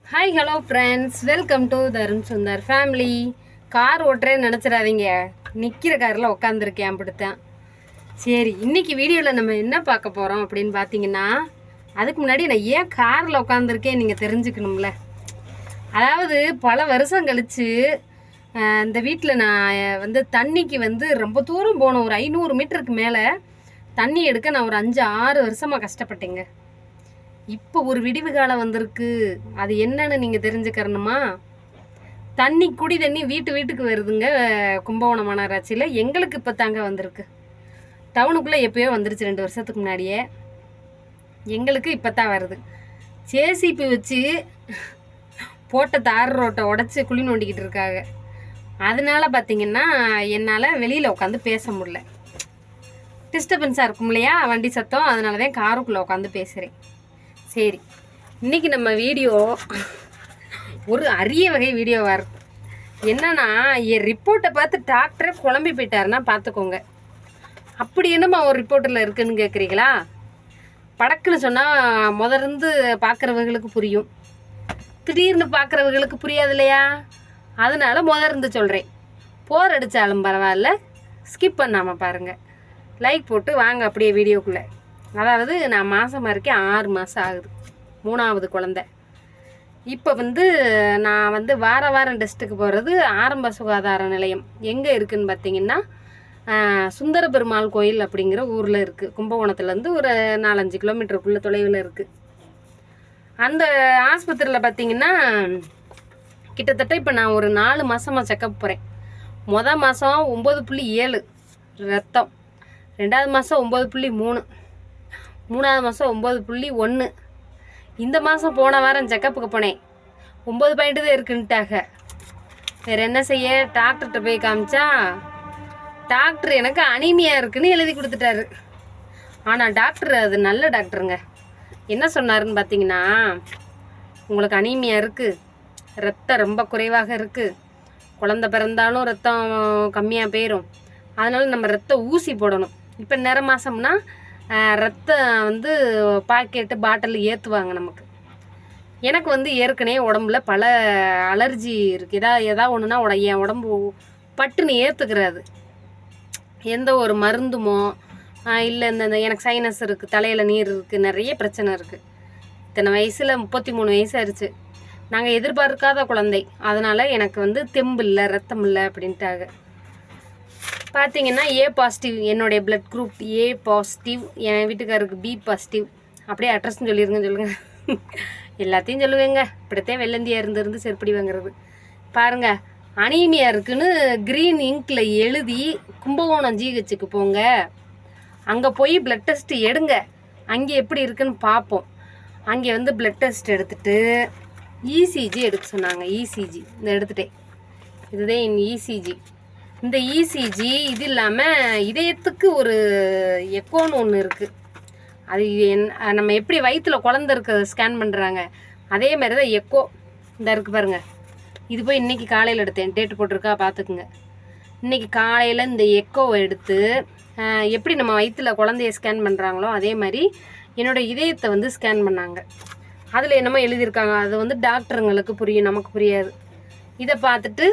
Hi hello friends, welcome to Tarun Sundar family. Car ஓட்டுறேன்னு நினச்சிடாதீங்க, நிற்கிற காரில் உட்காந்துருக்கேன் அப்படித்தான். சரி, இன்றைக்கி வீடியோவில் நம்ம என்ன பார்க்க போகிறோம் அப்படின்னு பார்த்தீங்கன்னா, அதுக்கு முன்னாடி நான் ஏன் காரில் உட்காந்துருக்கேன் நீங்கள் தெரிஞ்சுக்கணும்ல. அதாவது பல வருஷம் கழித்து இந்த வீட்டில் நான் தண்ணிக்கு ரொம்ப தூரம் போனோம். ஒரு 500 மீட்டருக்கு மேலே தண்ணி எடுக்க நான் ஒரு 5-6 வருஷமாக கஷ்டப்பட்டேங்க. இப்போ ஒரு விடிவு காலம் வந்திருக்கு. அது என்னன்னு நீங்கள் தெரிஞ்சுக்கிறணுமா? குடி தண்ணி வீட்டுக்கு வருதுங்க. கும்பகோணம் மாநகராட்சியில் எங்களுக்கு இப்போ தாங்க வந்திருக்கு. டவுனுக்குள்ளே எப்போயோ வந்துருச்சு 2 வருஷத்துக்கு முன்னாடியே. எங்களுக்கு இப்போ தான் வருது. ஜேசிபி வச்சு போட்ட தார் ரோட்டை உடச்சி குழி நோண்டிக்கிட்டு இருக்காங்க. அதனால பார்த்தீங்கன்னா என்னால் வெளியில் உட்காந்து பேச முடியல. டிஸ்டர்பன்ஸாக இருக்கும் இல்லையா வண்டி சத்தம். அதனால தான் காருக்குள்ளே உட்காந்து பேசுகிறேன். சரி, இன்றைக்கி நம்ம வீடியோ ஒரு அரிய வகை வீடியோவாக இருக்கும். என்னன்னா, என் ரிப்போர்ட்டை பார்த்து டாக்டரே குழம்பி போயிட்டாருன்னா பார்த்துக்கோங்க. அப்படி என்னம்மா ஒரு ரிப்போர்ட்டில் இருக்குதுன்னு கேட்குறீங்களா? படக்குன்னு சொன்னால் முதலிருந்து பார்க்குறவங்களுக்கு புரியும், திடீர்னு பார்க்குறவங்களுக்கு புரியாது இல்லையா? அதனால முதலிருந்து சொல்கிறேன். போர் அடித்தாலும் பரவாயில்ல, ஸ்கிப் பண்ணாமல் பாருங்கள். லைக் போட்டு வாங்க அப்படியே வீடியோக்குள்ளே. அதாவது நான் மாதமாக இருக்கேன், 6 மாதம் ஆகுது, 3ஆவது குழந்தை. இப்போ நான் வாரம் டெஸ்ட்டுக்கு போகிறது ஆரம்ப சுகாதார நிலையம். எங்கே இருக்குதுன்னு பார்த்தீங்கன்னா, சுந்தர பெருமாள் கோயில் அப்படிங்கிற ஊரில் இருக்குது. கும்பகோணத்துலேருந்து ஒரு 4-5 கிலோமீட்டருக்குள்ளே தொலைவில் இருக்குது. அந்த ஆஸ்பத்திரியில் பார்த்தீங்கன்னா கிட்டத்தட்ட இப்போ நான் ஒரு 4 மாதமாக செக்கப் போகிறேன். மொதல் மாதம் 9.7 ரத்தம், 2வது மாதம் 9.3, 3ஆவது மாதம் 9.1. இந்த மாதம் போன வாரம் செக்கப்புக்கு போனேன், 9 பாயிண்ட் தான் இருக்குன்ட்டாக. வேறு என்ன செய்ய, டாக்டர்கிட்ட போய் காமிச்சா டாக்டர் எனக்கு அனீமியா இருக்குன்னு எழுதி கொடுத்துட்டாரு. ஆனால் டாக்டர் அது நல்ல டாக்டருங்க. என்ன சொன்னாருன்னு பார்த்தீங்கன்னா, உங்களுக்கு அனீமியா இருக்குது, ரத்தம் ரொம்ப குறைவாக இருக்குது, குழந்த பிறந்தாலும் ரத்தம் கம்மியாக போயிடும், அதனால நம்ம ரத்த ஊசி போடணும். இப்போ நிற மாதம்னா ரத்தம் பாக்கெட்டு பாட்டில் ஏற்றுவாங்க நமக்கு. எனக்கு ஏற்கனவே உடம்புல பல அலர்ஜி இருக்குது. எதா ஒன்றுனா என் உடம்பு பட்டுன்னு ஏற்றுக்கிறாது. எந்த ஒரு மருந்துமோ இல்லை இந்த எனக்கு சைனஸ் இருக்குது, தலையில் நீர் இருக்குது, நிறைய பிரச்சனை இருக்குது. இத்தனை வயசில் 33 வயசு ஆயிடுச்சு. நாங்கள் எதிர்பார்க்காத குழந்தை. அதனால் எனக்கு தெம்பு இல்லை, ரத்தம் இல்லை அப்படின்ட்டாங்க. பார்த்தீங்கன்னா ஏ பாசிட்டிவ், என்னுடைய பிளட் குரூப் ஏ பாசிட்டிவ், என் வீட்டுக்காருக்கு பி பாசிட்டிவ். அப்படியே அட்ரஸ்ன்னு சொல்லுங்கள். எல்லாத்தையும் சொல்லுவேங்க. இப்படித்தான் வெள்ளந்தியாக இருந்து செருப்படி வாங்குறது. பாருங்கள், அனீமியா இருக்குன்னு க்ரீன் இங்கில் எழுதி கும்பகோணம் ஜிஹெச்சுக்கு போங்க, அங்கே போய் பிளட் டெஸ்ட் எடுங்க, அங்கே எப்படி இருக்குன்னு பார்ப்போம். அங்கே பிளட் டெஸ்ட் எடுத்துகிட்டு இசிஜி எடுக்க சொன்னாங்க. இசிஜி இந்த எடுத்துகிட்டேன். இதுதான் என் இசிஜி. இந்த இசிஜி இது இல்லாமல் இதயத்துக்கு ஒரு எக்கோன்னு ஒன்று இருக்குது. அது நம்ம எப்படி வயிற்றில் குழந்த இருக்க ஸ்கேன் பண்ணுறாங்க அதே மாதிரி தான் எக்கோ. இந்த இருக்குது பாருங்கள். இது போய் இன்றைக்கி காலையில் எடுத்தேன், டேட்டு போட்டிருக்கா பார்த்துக்குங்க. இன்றைக்கி காலையில் இந்த எக்கோவை எடுத்து எப்படி நம்ம வயிற்றில் குழந்தைய ஸ்கேன் பண்ணுறாங்களோ அதே மாதிரி என்னோடய இதயத்தை ஸ்கேன் பண்ணாங்க. அதில் என்னமோ எழுதியிருக்காங்க. அது டாக்டருங்களுக்கு புரியும், நமக்கு புரியாது. இதை பார்த்துட்டு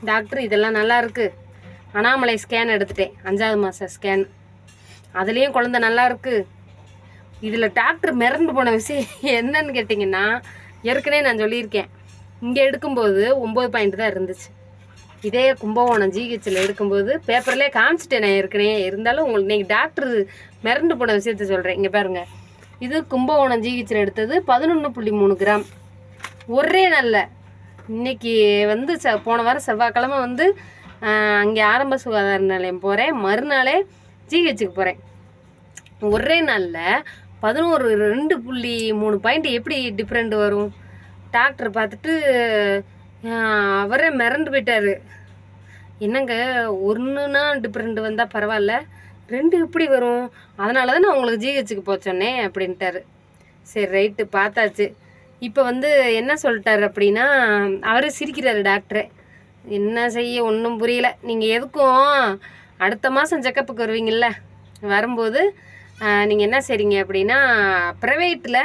டாக்டர் இதெல்லாம் நல்லா இருக்குது, அனாமலை ஸ்கேன் எடுத்துட்டேன், 5ஆவது மாதம் ஸ்கேன், அதுலேயும் குழந்த நல்லா இருக்குது. இதில் டாக்டர் மிரண்டு போன விஷயம் என்னன்னு கேட்டிங்கன்னா, ஏற்கனவே நான் சொல்லியிருக்கேன், இங்கே எடுக்கும்போது 9 பாயிண்ட் தான் இருந்துச்சு. இதே கும்பகோணம் ஜிஹெச்சில் எடுக்கும்போது பேப்பர்லேயே காமிச்சிட்டேன் நான் ஏற்கனவே. இருந்தாலும் உங்களுக்கு இன்றைக்கி டாக்டர் மிரண்டு போன விஷயத்த சொல்கிறேன். இங்கே பாருங்கள், இது கும்பகோணம் ஜிஹெச்சில் எடுத்தது 11.3 கிராம் ஒரே நாளில். இன்றைக்கி போன வாரம் செவ்வாய்க்கிழமை அங்கே ஆரம்ப சுகாதார நிலையம் போகிறேன், மறுநாளே ஜிஹெச்சுக்கு போகிறேன். ஒரே நாளில் 2.3 பாயிண்ட் எப்படி டிஃப்ரெண்ட் வரும்? டாக்டர் பார்த்துட்டு அவரே மிரண்டு போயிட்டார். என்னங்க, 1னா டிஃப்ரெண்ட் வந்தால் பரவாயில்ல, 2 எப்படி வரும்? அதனால தான் நான் உங்களுக்கு ஜிஹெச்சுக்கு போச்சோன்னே அப்படின்ட்டாரு. சரி, ரைட்டு, பார்த்தாச்சு. இப்போ என்ன சொல்லிட்டாரு அப்படின்னா, அவரே சிரிக்கிறாரு டாக்டரே. என்ன செய்ய ஒன்றும் புரியல. நீங்கள் எதுக்கும் அடுத்த மாதம் செக்கப்புக்கு வருவீங்கள்ல, வரும்போது நீங்கள் என்ன செய்றீங்க அப்படின்னா, ப்ரைவேட்டில்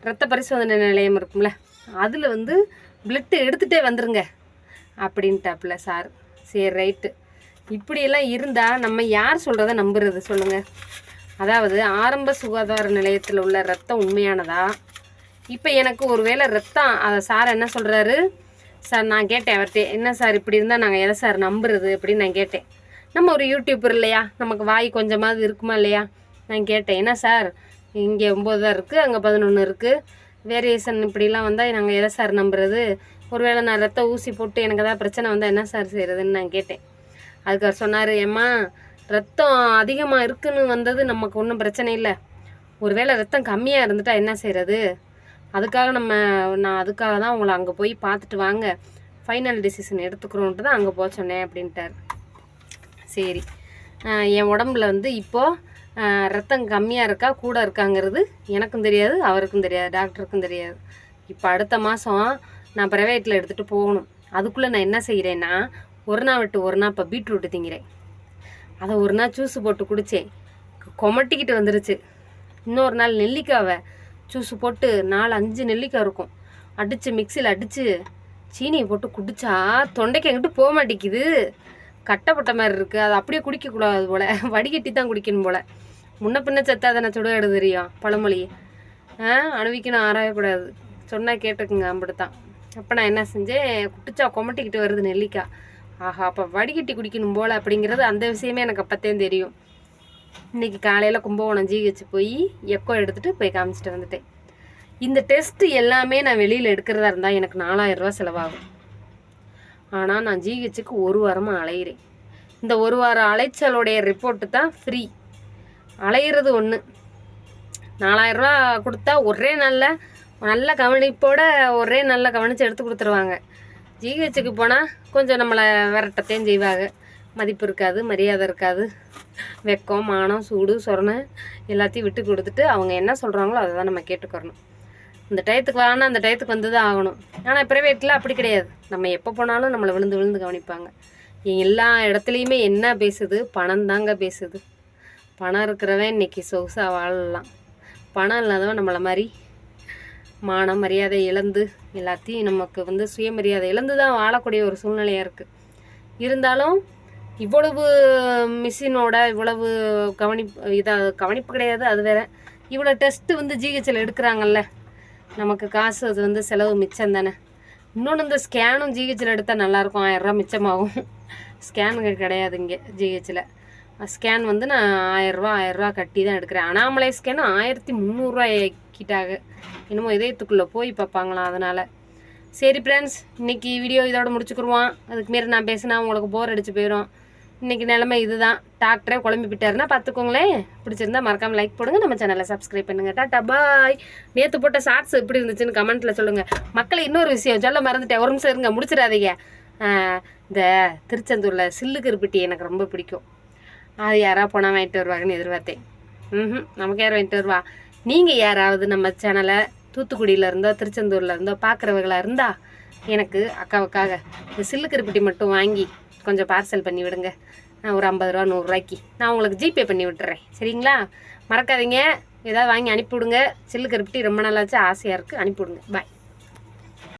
ரத்த பரிசோதனை நிலையம் இருக்கும்ல, அதில் வந்து பிளட்டு எடுத்துகிட்டே வந்துருங்க அப்படின்ட்டாப்புல சார். சரி ரைட்டு. இப்படியெல்லாம் இருந்தால் நம்ம யார் சொல்கிறத நம்புறது சொல்லுங்கள்? அதாவது ஆரம்ப சுகாதார நிலையத்தில் உள்ள ரத்தம் உண்மையானதா? இப்போ எனக்கு ஒரு வேளை ரத்தம் அதை சார் என்ன சொல்கிறாரு, சார் நான் கேட்டேன் அவர்கிட்ட, என்ன சார் இப்படி இருந்தால் நாங்கள் எதை சார் நம்புறது அப்படின்னு நான் கேட்டேன். நம்ம ஒரு யூடியூப்பர் இல்லையா, நமக்கு வாய் கொஞ்சமாவது இருக்குமா இல்லையா? நான் கேட்டேன், என்ன சார் இங்கே 9 தான் இருக்குது, அங்கே 11 இருக்குது, வேரியேஷன் இப்படிலாம் வந்தால் நாங்கள் எதை சார் நம்புறது? ஒருவேளை நான் ரத்த ஊசி போட்டு எனக்கு ஏதாவது பிரச்சனை வந்தால் என்ன சார் செய்கிறதுன்னு நான் கேட்டேன். அதுக்கு அவர் சொன்னார், ஏம்மா ரத்தம் அதிகமாக இருக்குன்னு வந்தது நமக்கு ஒன்றும் பிரச்சனை இல்லை, ஒருவேளை ரத்தம் கம்மியாக இருந்துட்டா என்ன செய்கிறது, அதுக்காக நான் அதுக்காக தான் உங்களை அங்கே போய் பார்த்துட்டு வாங்க, ஃபைனல் டிசிஷன் எடுத்துக்கிறோன்ட்டு தான் அங்கே போக சொன்னேன் அப்படின்ட்டார். சரி, என் உடம்புல வந்து இப்போது ரத்தம் கம்மியாக இருக்கா கூட இருக்காங்கிறது எனக்கும் தெரியாது, அவருக்கும் தெரியாது, டாக்டருக்கும் தெரியாது. இப்போ அடுத்த மாதம் நான் ப்ரைவேட்டில் எடுத்துகிட்டு போகணும். அதுக்குள்ளே நான் என்ன செய்கிறேன்னா, ஒரு நாள் விட்டு ஒரு நாள் இப்போ பீட்ரூட்டு திங்கிறேன். அதை ஒரு நாள் ஜூஸு போட்டு குடித்தேன், கொமட்டிக்கிட்டு வந்துருச்சு. இன்னொரு நாள் நெல்லிக்காவை ஜூஸு போட்டு 4-5 நெல்லிக்காய் இருக்கும், அடித்து மிக்சியில் அடித்து சீனியை போட்டு குடித்தா தொண்டைக்கு எங்கிட்ட போக மாட்டேங்குது, கட்டப்பட்ட மாதிரி இருக்குது. அதை அப்படியே குடிக்கக்கூடாது போல், வடிகட்டி தான் குடிக்கணும் போல். முன்ன பின்ன செத்தா தானே சுடுகாடு தெரியும் பழமொழி. அணுவிக்கணும் ஆராயக்கூடாது, சொன்னால் கேட்டுக்குங்க அப்படித்தான். அப்போ நான் என்ன செஞ்சேன், குடிச்சா கொமட்டிக்கிட்டு வருது நெல்லிக்காய், ஆஹா அப்போ வடிகட்டி குடிக்கணும் போல் அப்படிங்கிறது அந்த விஷயமே எனக்கு அப்போத்தையும் தெரியும். இன்றைக்கி காலையில் கும்பகோணம் ஜிஹெச் போய் எக்கோ எடுத்துகிட்டு போய் காமிச்சிட்டு வந்துட்டேன். இந்த டெஸ்ட்டு எல்லாமே நான் வெளியில் எடுக்கிறதா இருந்தால் எனக்கு 4000 ரூபா செலவாகும். ஆனால் நான் ஜிஹெச்சுக்கு 1 வாரமாக அலையிறேன். இந்த 1 வாரம் அலைச்சலுடைய ரிப்போர்ட்டு தான் ஃப்ரீ. அலையிறது ஒன்று, 4000 ரூபா கொடுத்தா ஒரே நல்ல கவனிப்போட ஒரே நல்ல கவனித்து எடுத்து கொடுத்துருவாங்க. ஜிஹெச்சுக்கு போனால் கொஞ்சம் நம்மளை விரட்டத்தையும் செய்வாங்க, மதிப்பு இருக்காது, மரியாதை இருக்காது, வெக்கம் மானம் சூடு சொரணை எல்லாத்தையும் விட்டு கொடுத்துட்டு அவங்க என்ன சொல்கிறாங்களோ அதை தான் நம்ம கேட்டுக்கிறணும். இந்த டயத்துக்கு வாங்கினா அந்த டயத்துக்கு வந்து தான் ஆகணும். ஆனால் ப்ரைவேட்டில் அப்படி கிடையாது, நம்ம எப்போ போனாலும் நம்மளை விழுந்து விழுந்து கவனிப்பாங்க. எல்லா இடத்துலையுமே என்ன பேசுது, பணம் தாங்க பேசுது. பணம் இருக்கிறவன் இன்றைக்கி சொகுசாக வாழலாம், பணம் இல்லாதவன் நம்மளை மாதிரி மானம் மரியாதை இழந்து எல்லாத்தையும் நமக்கு வந்து சுயமரியாதை இழந்து தான் வாழக்கூடிய ஒரு சூழ்நிலையாக இருக்குது. இருந்தாலும் இவ்வளவு மிஷினோட இவ்வளவு கவனிப்பு கிடையாது, அது வேறு. இவ்வளோ டெஸ்ட்டு வந்து ஜிஹெச்சில் எடுக்கிறாங்கல்ல, நமக்கு காசு அது வந்து செலவு மிச்சம் தானே. இன்னொன்று இந்த ஸ்கேனும் ஜிஹெச்சில் எடுத்தால் நல்லாயிருக்கும், 1000 ரூபா மிச்சமாகும். ஸ்கேனுங்க கிடையாது இங்கே ஜிஹெச்சில். ஸ்கேன் வந்து நான் 1000 ரூபா கட்டி தான் எடுக்கிறேன். அனாமலை ஸ்கேனு 1300 ரூபா கிட்டாக என்னமோ இதயத்துக்குள்ளே போய் பார்ப்பாங்களாம். அதனால் சரி ஃப்ரெண்ட்ஸ், இன்றைக்கி வீடியோ இதோட முடிச்சுக்குருவான். அதுக்கு மாரி நான் பேசினா உங்களுக்கு போர் அடிச்சு போயிடும். இன்றைக்கி நிலமை இதுதான், டாக்டரே குழம்பி விட்டாருன்னா பார்த்துக்கோங்களேன். பிடிச்சிருந்தா மறக்காமல் லைக் போடுங்க, நம்ம சேனலை சப்ஸ்கிரைப் பண்ணுங்கள். டாட்டா பாய். நேற்று போட்ட ஷார்ட்ஸ் எப்படி இருந்துச்சுன்னு கமெண்ட்டில் சொல்லுங்கள். மக்களை இன்னொரு விஷயம் சொல்ல மறந்துட்டேன், ஒரு நிமிஷம் இருங்க, முடிச்சிடாதீங்க. இந்த திருச்செந்தூரில் சில்லு கருப்பட்டி எனக்கு ரொம்ப பிடிக்கும். அது யாராவது போனால் வாங்கிட்டு வருவாங்கன்னு எதிர்பார்த்தேன். நமக்கு யார் வாங்கிட்டு வருவா? நீங்கள் யாராவது நம்ம சேனலை தூத்துக்குடியில் இருந்தோ திருச்செந்தூரில் இருந்தோ பார்க்குறவர்களாக இருந்தால் எனக்கு அக்காவுக்காக இந்த சில்லு கருப்பட்டி மட்டும் வாங்கி கொஞ்சம் பார்சல் பண்ணி விடுங்க. நான் ஒரு 50 ரூபா 100 ரூபாய்க்கு நான் உங்களுக்கு ஜிபே பண்ணி விட்டுறேன், சரிங்களா? மறக்காதீங்க, ஏதாவது வாங்கி அனுப்பிவிடுங்க. சில்லு கருப்பட்டி ரொம்ப நாளாச்சு, ஆசையாக இருக்குது, அனுப்பிவிடுங்க. பாய்.